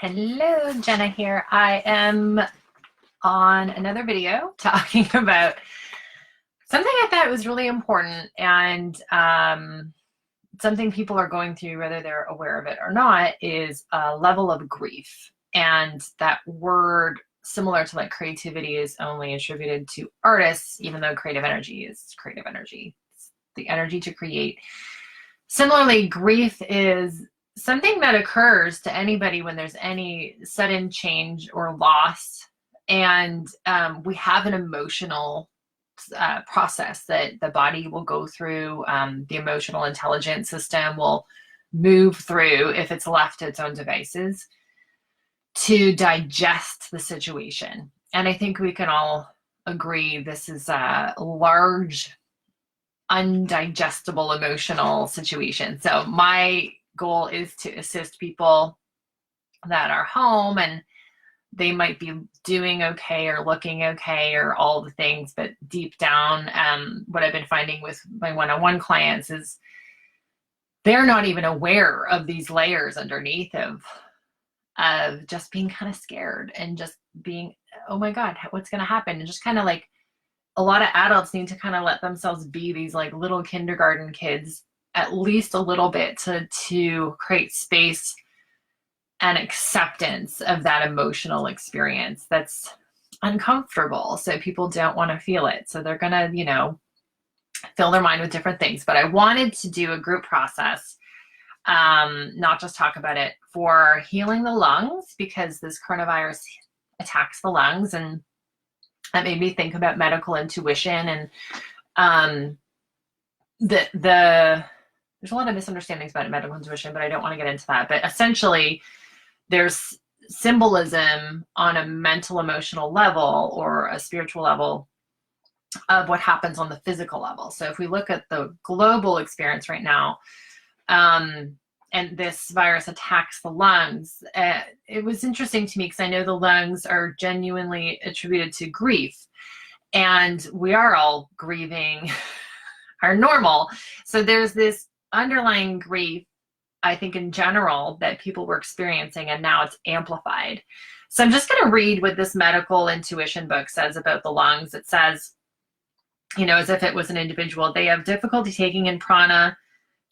Hello, Jenna here. I am on another video talking about something I thought was really important and something people are going through, whether they're aware of it or not, is a level of grief. And that word, similar to like creativity, is only attributed to artists, even though creative energy is creative energy. It's the energy to create. Similarly, grief is something that occurs to anybody when there's any sudden change or loss. And we have an emotional process that the body will go through. The emotional intelligence system will move through, if it's left to its own devices, to digest the situation. And I think we can all agree this is a large, undigestible emotional situation. So my goal is to assist people that are home and they might be doing okay or looking okay or all the things, but deep down, what I've been finding with my one-on-one clients is they're not even aware of these layers underneath of just being kind of scared and just being, oh my God, what's going to happen? And just kind of like, a lot of adults need to kind of let themselves be these like little kindergarten kids at least a little bit to create space and acceptance of that emotional experience that's uncomfortable. So people don't want to feel it. So they're going to, fill their mind with different things. But I wanted to do a group process, not just talk about it, for healing the lungs, because this coronavirus attacks the lungs, and that made me think about medical intuition. And there's a lot of misunderstandings about medical intuition, but I don't want to get into that. But essentially, there's symbolism on a mental, emotional level or a spiritual level of what happens on the physical level. So if we look at the global experience right now, and this virus attacks the lungs, it was interesting to me because I know the lungs are genuinely attributed to grief, and we are all grieving our normal. So there's this underlying grief, I think, in general, that people were experiencing, and now it's amplified. So I'm just going to read what this medical intuition book says about the lungs. It says, as if it was an individual, they have difficulty taking in prana,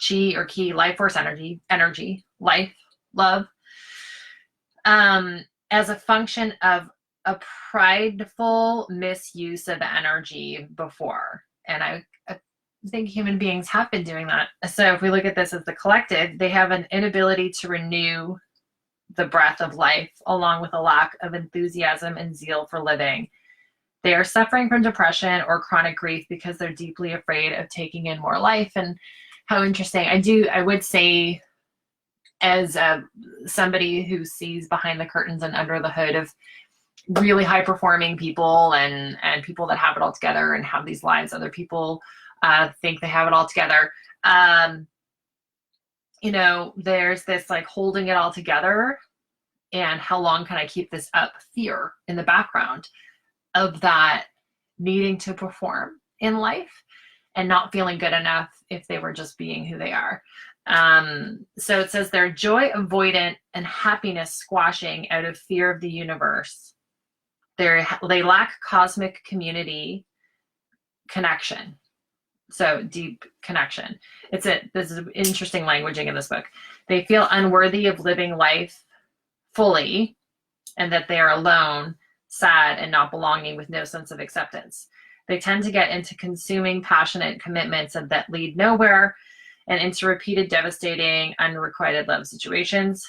chi or ki, life force energy, life, love, as a function of a prideful misuse of energy before. And I think human beings have been doing that. So if we look at this as the collective, they have an inability to renew the breath of life, along with a lack of enthusiasm and zeal for living. They are suffering from depression or chronic grief because they're deeply afraid of taking in more life. And how interesting. I would say, as somebody who sees behind the curtains and under the hood of really high performing people and people that have it all together and have these lives other people think they have it all together. There's this like holding it all together, and how long can I keep this up fear in the background of that needing to perform in life and not feeling good enough if they were just being who they are. So it says they're joy avoidant and happiness squashing out of fear of the universe. They lack cosmic community connection. So deep connection. This is interesting languaging in this book. They feel unworthy of living life fully, and that they are alone, sad, and not belonging, with no sense of acceptance. They tend to get into consuming, passionate commitments that lead nowhere, and into repeated, devastating, unrequited love situations.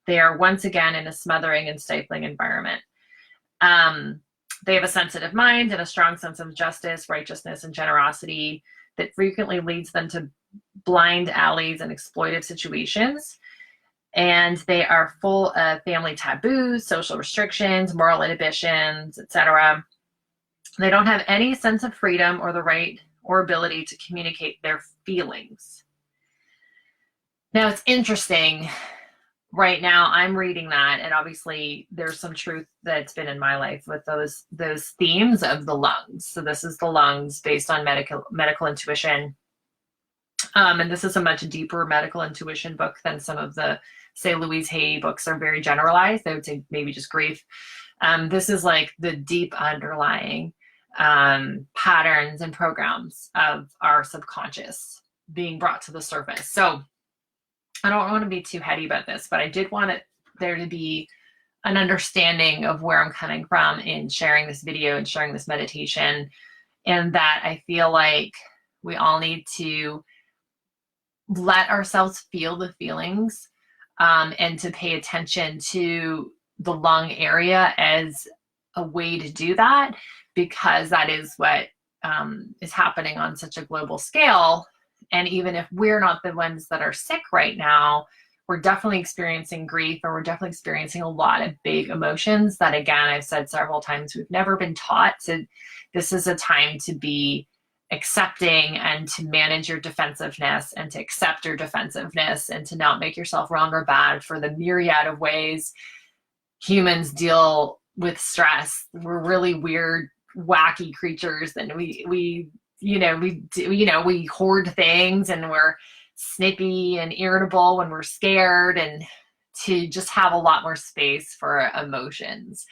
They are once again in a smothering and stifling environment. They have a sensitive mind and a strong sense of justice, righteousness, and generosity that frequently leads them to blind alleys and exploitive situations. And they are full of family taboos, social restrictions, moral inhibitions, etc. They don't have any sense of freedom or the right or ability to communicate their feelings. Now, it's interesting. Right now, I'm reading that, and obviously there's some truth that's been in my life with those themes of the lungs. So this is the lungs based on medical intuition. And this is a much deeper medical intuition book than some of the say Louise Hay books are very generalized. I would say maybe just grief. This is like the deep underlying patterns and programs of our subconscious being brought to the surface. So I don't want to be too heady about this, but I did want there to be an understanding of where I'm coming from in sharing this video and sharing this meditation, and that I feel like we all need to let ourselves feel the feelings, and to pay attention to the lung area as a way to do that, because that is what is happening on such a global scale. And even if we're not the ones that are sick right now, we're definitely experiencing grief, or we're definitely experiencing a lot of big emotions that, again, I've said several times, we've never been taught. So this is a time to be accepting and to manage your defensiveness, and to accept your defensiveness, and to not make yourself wrong or bad for the myriad of ways humans deal with stress. We're really weird, wacky creatures, and we hoard things, and we're snippy and irritable when we're scared, and to just have a lot more space for emotions,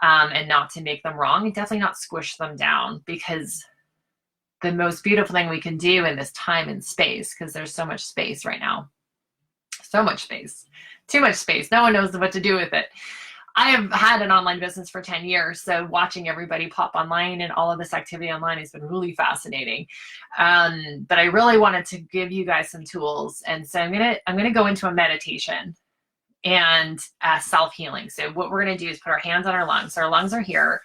and not to make them wrong, and definitely not squish them down, because the most beautiful thing we can do in this time and space, because there's so much space right now, so much space, too much space, no one knows what to do with it. I have had an online business for 10 years, so watching everybody pop online and all of this activity online has been really fascinating. But I really wanted to give you guys some tools, and so I'm gonna go into a meditation and self-healing. So what we're gonna do is put our hands on our lungs. So our lungs are here.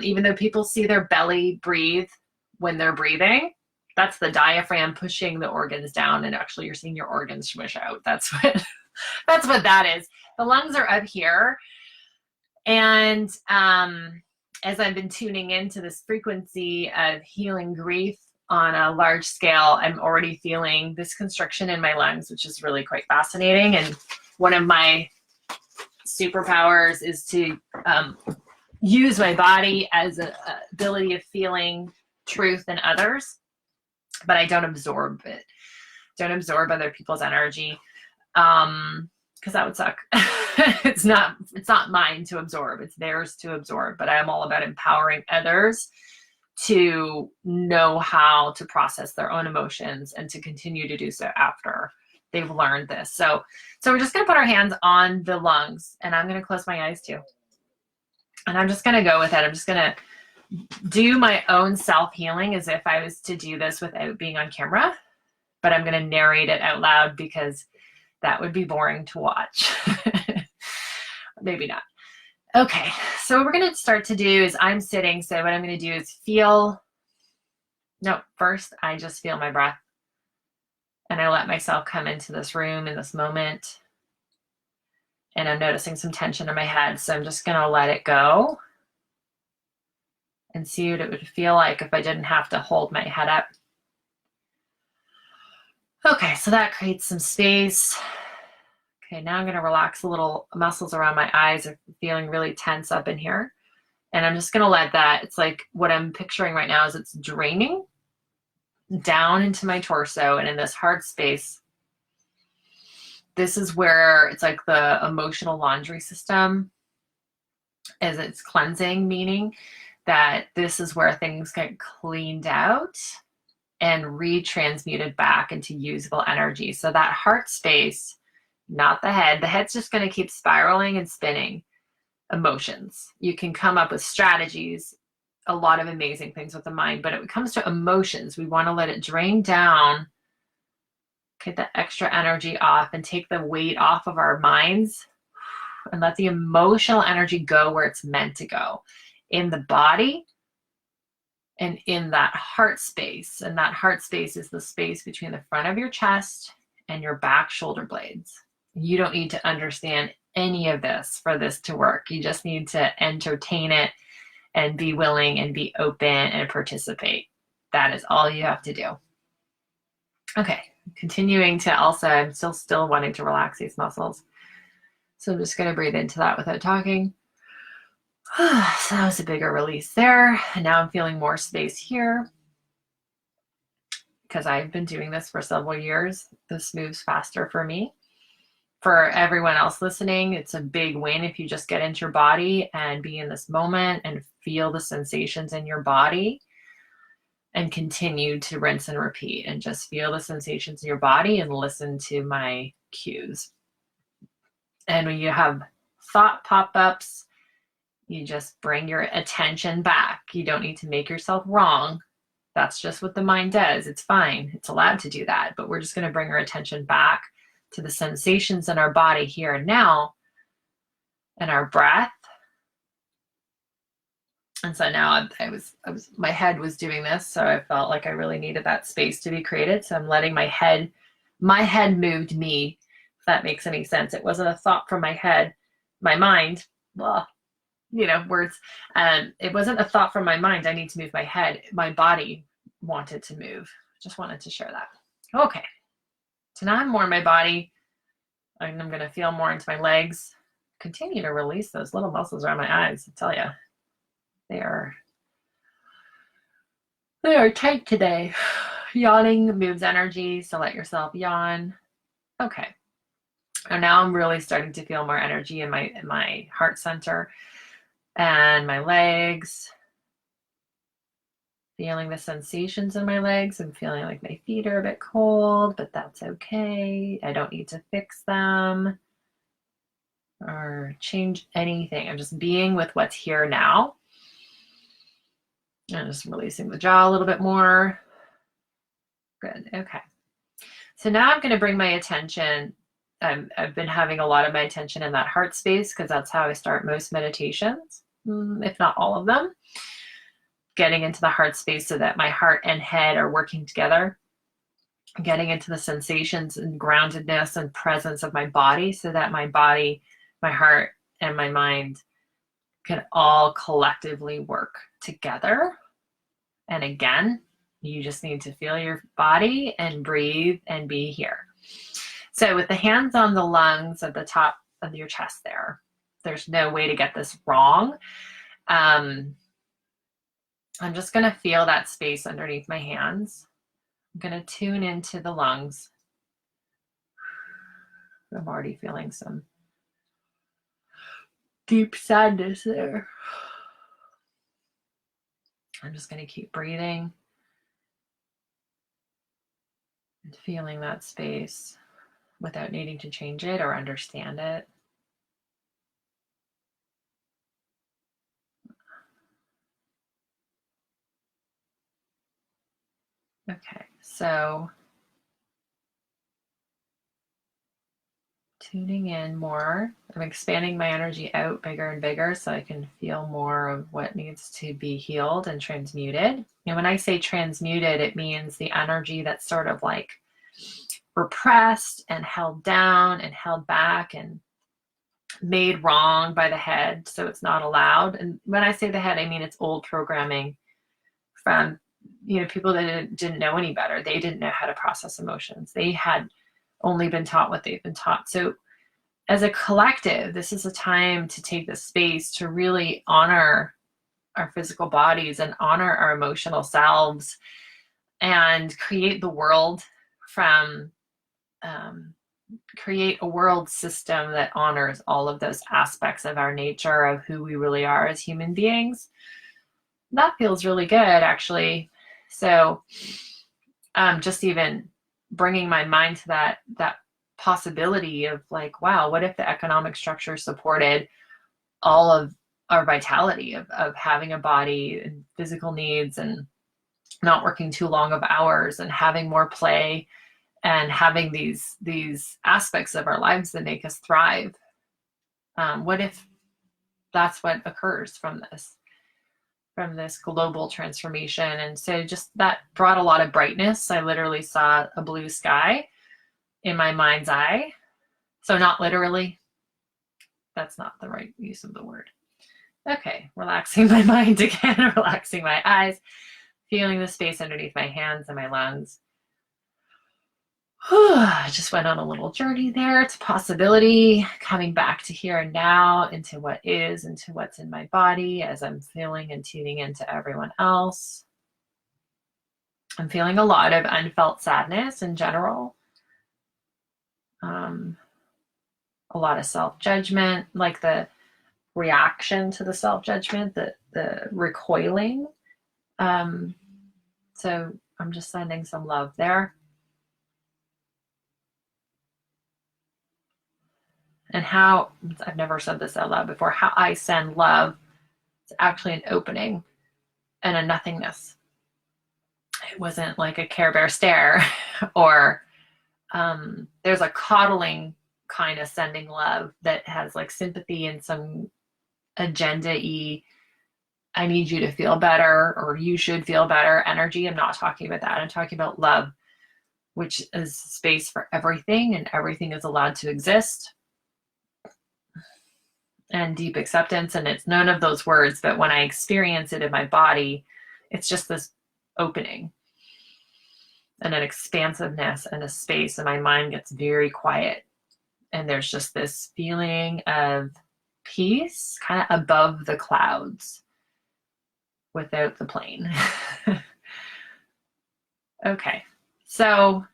Even though people see their belly breathe when they're breathing, that's the diaphragm pushing the organs down, and actually you're seeing your organs swish out. That's what that is. The lungs are up here. And as I've been tuning into this frequency of healing grief on a large scale, I'm already feeling this constriction in my lungs, which is really quite fascinating. And one of my superpowers is to use my body as an ability of feeling truth in others, but I don't absorb it. Don't absorb other people's energy, because that would suck. It's not mine to absorb, it's theirs to absorb. But I'm all about empowering others to know how to process their own emotions, and to continue to do so after they've learned this. So we're just going to put our hands on the lungs, and I'm going to close my eyes too. And I'm just going to go with it. I'm just going to do my own self-healing as if I was to do this without being on camera, but I'm going to narrate it out loud, because that would be boring to watch. Maybe not. Okay, so what we're going to start to do is, I'm sitting, so what I'm going to do is first I just feel my breath, and I let myself come into this room in this moment, and I'm noticing some tension in my head, so I'm just going to let it go and see what it would feel like if I didn't have to hold my head up. Okay, so that creates some space. Okay, now I'm going to relax a little muscles around my eyes. Are feeling really tense up in here. And I'm just going to let that, it's like what I'm picturing right now is it's draining down into my torso, and in this hard space, this is where it's like the emotional laundry system, as it's cleansing, meaning that this is where things get cleaned out and retransmuted back into usable energy. So that heart space, not the head. The head's just going to keep spiraling and spinning emotions. You can come up with strategies, a lot of amazing things with the mind, but when it comes to emotions, we want to let it drain down, get that extra energy off, and take the weight off of our minds, and let the emotional energy go where it's meant to go, in the body and in that heart space. And that heart space is the space between the front of your chest and your back shoulder blades. You don't need to understand any of this for this to work. You just need to entertain it and be willing and be open and participate. That is all you have to do. Okay, continuing to also, I'm still wanting to relax these muscles. So I'm just going to breathe into that without talking. So that was a bigger release there. And now I'm feeling more space here, because I've been doing this for several years. This moves faster for me. For everyone else listening, it's a big win if you just get into your body and be in this moment and feel the sensations in your body and continue to rinse and repeat and just feel the sensations in your body and listen to my cues. And when you have thought pop-ups, you just bring your attention back. You don't need to make yourself wrong. That's just what the mind does. It's fine. It's allowed to do that. But we're just going to bring our attention back to the sensations in our body here and now and our breath. And so now my head was doing this. So I felt like I really needed that space to be created. So I'm letting my head moved me, if that makes any sense. It wasn't a thought from my head, my mind, well, words. It wasn't a thought from my mind. I need to move my head. My body wanted to move. Just wanted to share that. Okay. So now I'm more in my body. I'm going to feel more into my legs. Continue to release those little muscles around my eyes. I tell you, they are tight today. Yawning moves energy, so let yourself yawn. Okay. And now I'm really starting to feel more energy in my heart center and my legs. Feeling the sensations in my legs. I'm feeling like my feet are a bit cold, but that's okay. I don't need to fix them or change anything. I'm just being with what's here now. And just releasing the jaw a little bit more. Good. Okay. So now I'm going to bring my attention. I've been having a lot of my attention in that heart space because that's how I start most meditations, if not all of them. Getting into the heart space so that my heart and head are working together. Getting into the sensations and groundedness and presence of my body so that my body, my heart, and my mind can all collectively work together. And again, you just need to feel your body and breathe and be here. So with the hands on the lungs at the top of your chest there's no way to get this wrong. I'm just going to feel that space underneath my hands. I'm going to tune into the lungs. I'm already feeling some deep sadness there. I'm just going to keep breathing and feeling that space without needing to change it or understand it. Okay, so tuning in more. I'm expanding my energy out bigger and bigger so I can feel more of what needs to be healed and transmuted. And when I say transmuted, it means the energy that's sort of like repressed and held down and held back and made wrong by the head, so it's not allowed. And when I say the head, I mean it's old programming from people that didn't know any better. They didn't know how to process emotions. They had only been taught what they've been taught. So as a collective, this is a time to take the space to really honor our physical bodies and honor our emotional selves and create the world from create a world system that honors all of those aspects of our nature, of who we really are as human beings. That feels really good, actually. So just even bringing my mind to that possibility of like, wow, what if the economic structure supported all of our vitality of having a body and physical needs and not working too long of hours and having more play and having these aspects of our lives that make us thrive. What if that's what occurs from this global transformation? And so just that brought a lot of brightness. I literally saw a blue sky in my mind's eye. So not literally, that's not the right use of the word. Okay, relaxing my mind again, relaxing my eyes, feeling the space underneath my hands and my lungs. I just went on a little journey there to possibility, coming back to here and now, into what is, into what's in my body as I'm feeling and tuning into everyone else. I'm feeling a lot of unfelt sadness in general. a lot of self-judgment, like the reaction to the self-judgment, the recoiling. So I'm just sending some love there. And how, I've never said this out loud before, how I send love is actually an opening and a nothingness. It wasn't like a Care Bear stare or there's a coddling kind of sending love that has like sympathy and some agenda-y, I need you to feel better or you should feel better energy. I'm not talking about that. I'm talking about love, which is space for everything and everything is allowed to exist, and deep acceptance. And it's none of those words, but when I experience it in my body, it's just this opening and an expansiveness and a space, and my mind gets very quiet. And there's just this feeling of peace kind of above the clouds without the plane. Okay, so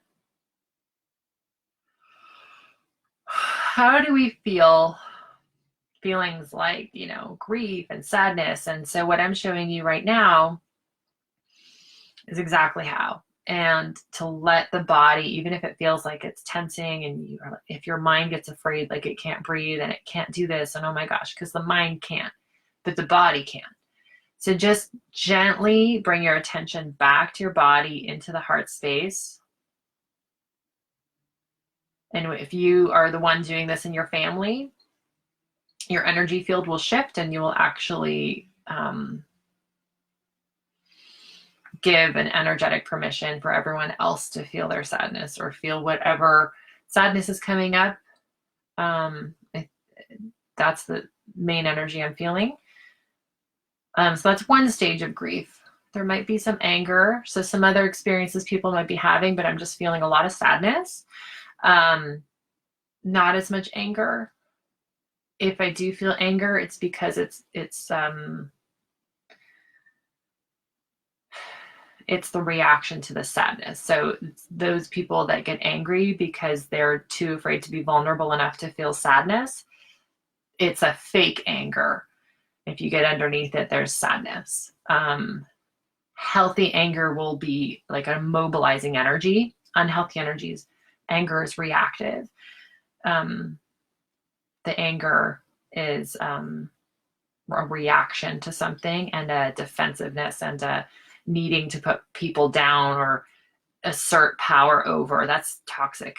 how do we feel feelings like, grief and sadness? And so what I'm showing you right now is exactly how. And to let the body, even if it feels like it's tensing and if your mind gets afraid, like it can't breathe and it can't do this, and oh my gosh, because the mind can't, but the body can. So just gently bring your attention back to your body, into the heart space. And if you are the one doing this in your family, your energy field will shift and you will actually give an energetic permission for everyone else to feel their sadness or feel whatever sadness is coming up. That's the main energy I'm feeling. So that's one stage of grief. There might be some anger. So some other experiences people might be having, but I'm just feeling a lot of sadness. Not as much anger. If I do feel anger, it's because it's the reaction to the sadness. So those people that get angry because they're too afraid to be vulnerable enough to feel sadness, it's a fake anger. If you get underneath it, there's sadness. Healthy anger will be like a mobilizing energy. Unhealthy energies, anger is reactive. The anger is a reaction to something and a defensiveness and a needing to put people down or assert power over. That's toxic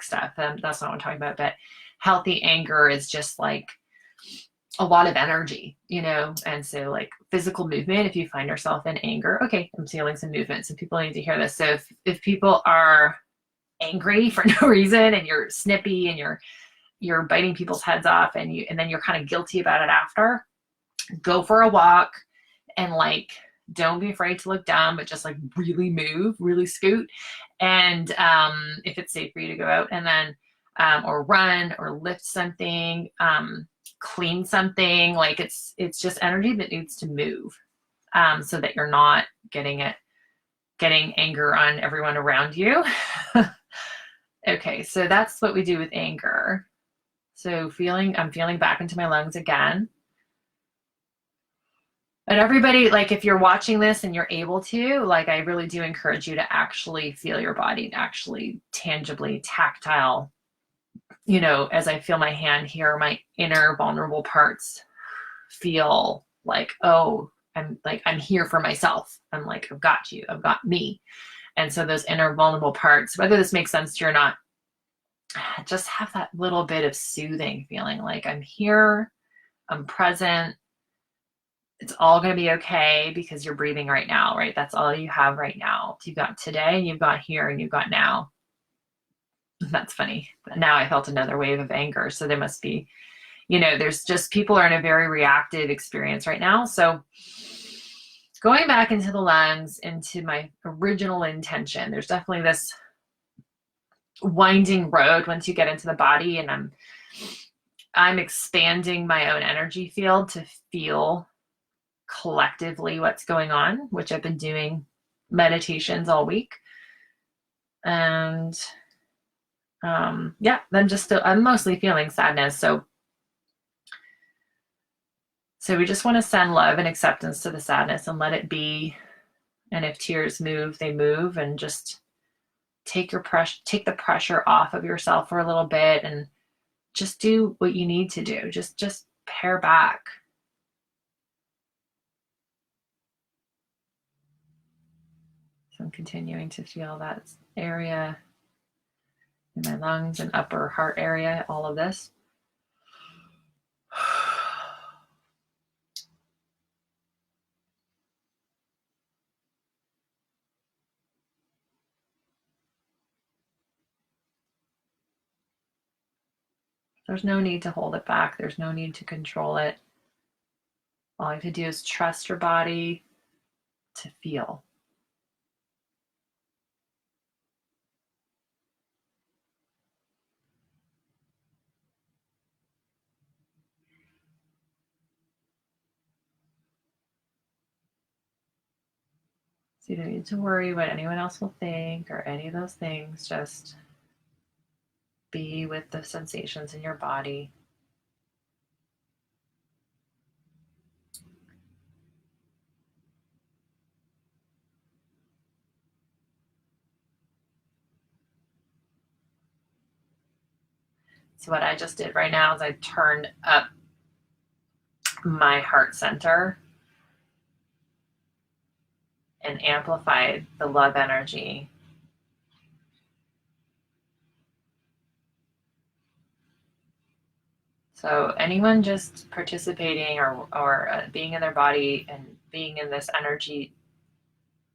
stuff. That's not what I'm talking about. But healthy anger is just like a lot of energy, and so like physical movement, if you find yourself in anger, okay, I'm feeling some movement. So people need to hear this. So if people are angry for no reason and you're snippy and you're biting people's heads off and then you're kind of guilty about it after, go for a walk and like don't be afraid to look dumb, but just like really move, really scoot. And if it's safe for you to go out, and then or run or lift something, clean something, like it's just energy that needs to move, so that you're not getting anger on everyone around you. Okay, so that's what we do with anger. So I'm feeling back into my lungs again. And everybody, like if you're watching this and you're able to, like I really do encourage you to actually feel your body, actually tangibly, tactile, as I feel my hand here, my inner vulnerable parts feel like, oh, I'm here for myself. I'm like, I've got you, I've got me. And so those inner vulnerable parts, whether this makes sense to you or not, just have that little bit of soothing feeling like I'm here, I'm present. It's all going to be okay because you're breathing right now, right? That's all you have right now. You've got today and you've got here and you've got now. That's funny. Now I felt another wave of anger. So there must be, there's just people are in a very reactive experience right now. So going back into the lungs, into my original intention, there's definitely this winding road once you get into the body, and I'm expanding my own energy field to feel collectively what's going on, which I've been doing meditations all week. And Yeah, I'm mostly feeling sadness. So we just want to send love and acceptance to the sadness and let it be. And if tears move, they move, and just take the pressure off of yourself for a little bit, and just do what you need to do. Just pare back. So I'm continuing to feel that area in my lungs and upper heart area, all of this. There's no need to hold it back. There's no need to control it. All you have to do is trust your body to feel. So you don't need to worry what anyone else will think or any of those things. Just be with the sensations in your body. So what I just did right now is I turned up my heart center and amplified the love energy. So anyone just participating or being in their body and being in this energy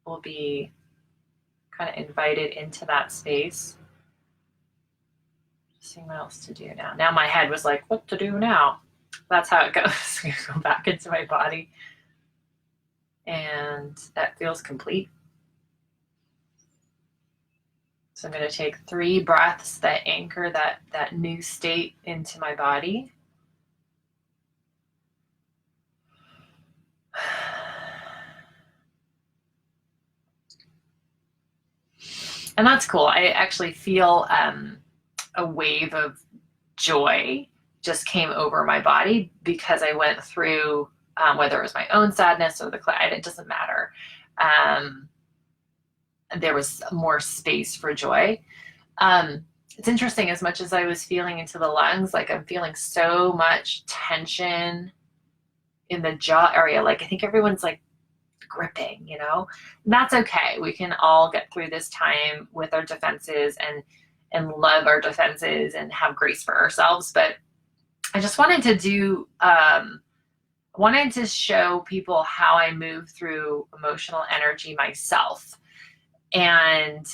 will be kind of invited into that space. Seeing what else to do now. Now my head was like, what to do now? That's how it goes. I go back into my body, and that feels complete. So I'm going to take 3 breaths that anchor that new state into my body. And that's cool. I actually feel a wave of joy just came over my body because I went through, whether it was my own sadness or the client, it doesn't matter. There was more space for joy. It's interesting, as much as I was feeling into the lungs, like I'm feeling so much tension in the jaw area. Like I think everyone's like gripping, and that's okay. We can all get through this time with our defenses and love our defenses and have grace for ourselves. But I just wanted to show people how I move through emotional energy myself. And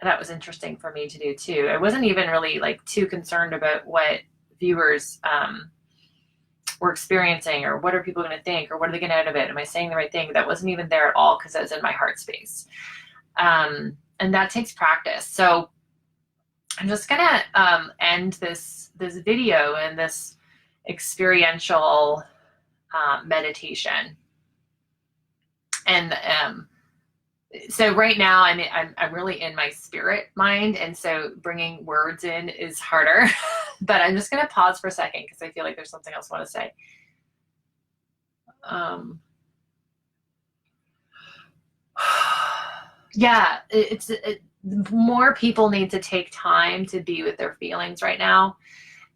that was interesting for me to do too. I wasn't even really like too concerned about what viewers were experiencing, or what are people going to think, or what are they getting out of it? Am I saying the right thing? That wasn't even there at all, because I was in my heart space. And that takes practice. So I'm just gonna end this video and this experiential meditation. And so right now I'm really in my spirit mind, and so bringing words in is harder. But I'm just gonna pause for a second because I feel like there's something else I want to say. Yeah, more people need to take time to be with their feelings right now,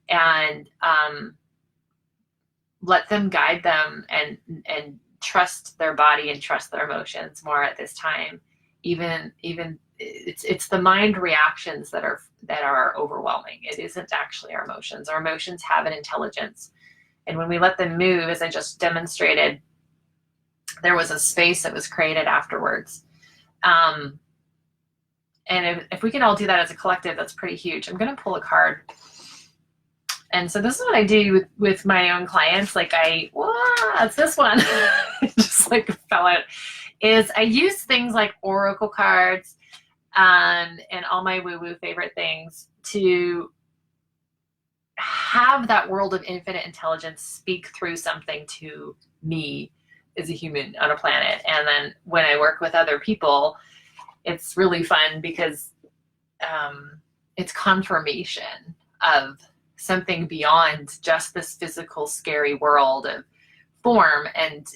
and let them guide them, and trust their body and trust their emotions more at this time. Even it's the mind reactions that are overwhelming. It isn't actually our emotions. Our emotions have an intelligence, and when we let them move, as I just demonstrated, there was a space that was created afterwards. And if we can all do that as a collective, that's pretty huge. I'm going to pull a card. And so this is what I do with my own clients. Like it's this one. It just like fell out. Is I use things like oracle cards and all my woo-woo favorite things to have that world of infinite intelligence speak through something to me as a human on a planet. And then when I work with other people, it's really fun because it's confirmation of something beyond just this physical, scary world of form, and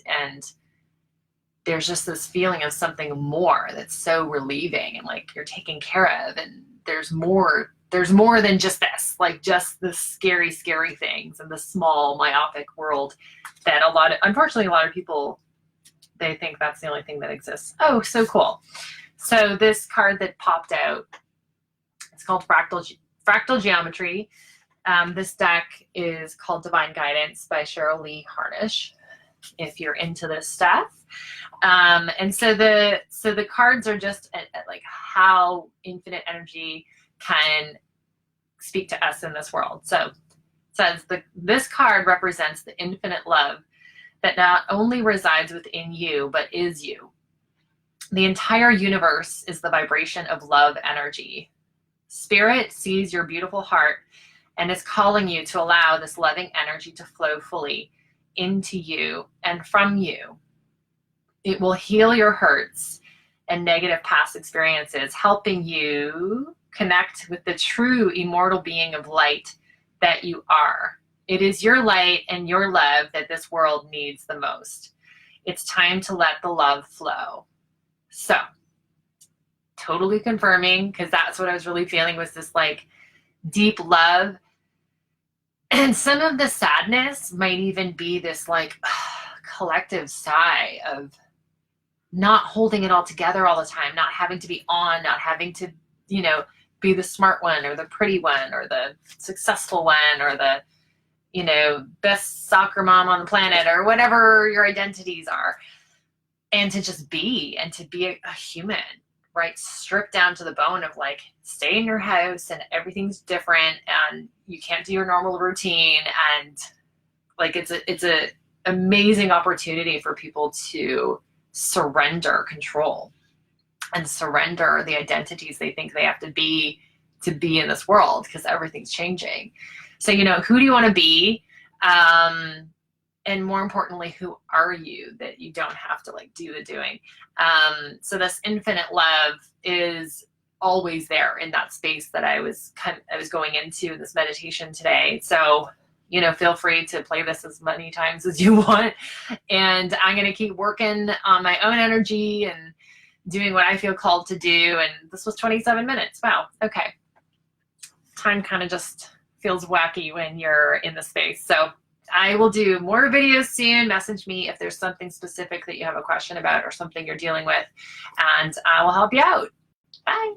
there's just this feeling of something more that's so relieving, and like you're taken care of, and there's more than just this, like just the scary things and the small myopic world that unfortunately a lot of people, they think that's the only thing that exists. Oh, so cool. So this card that popped out, it's called Fractal Geometry. This deck is called Divine Guidance by Cheryl Lee Harnish, if you're into this stuff. And so the cards are just at like how infinite energy can speak to us in this world. So it says this card represents the infinite love that not only resides within you, but is you. The entire universe is the vibration of love energy. Spirit sees your beautiful heart and is calling you to allow this loving energy to flow fully into you and from you. It will heal your hurts and negative past experiences, helping you connect with the true immortal being of light that you are. It is your light and your love that this world needs the most. It's time to let the love flow. So, totally confirming, because that's what I was really feeling, was this like deep love. And some of the sadness might even be this like collective sigh of not holding it all together all the time, not having to be on, not having to, be the smart one or the pretty one or the successful one or the, best soccer mom on the planet or whatever your identities are. And to just be, and to be a human, right? Stripped down to the bone of like, stay in your house and everything's different and you can't do your normal routine. And like, it's a amazing opportunity for people to surrender control and surrender the identities they think they have to be in this world, because everything's changing. So, who do you want to be? And more importantly, who are you that you don't have to like do the doing? So this infinite love is always there in that space that I was going into this meditation today. So, feel free to play this as many times as you want. And I'm going to keep working on my own energy and doing what I feel called to do. And this was 27 minutes. Wow. Okay. Time kind of just feels wacky when you're in the space. So I will do more videos soon. Message me if there's something specific that you have a question about or something you're dealing with, and I will help you out. Bye.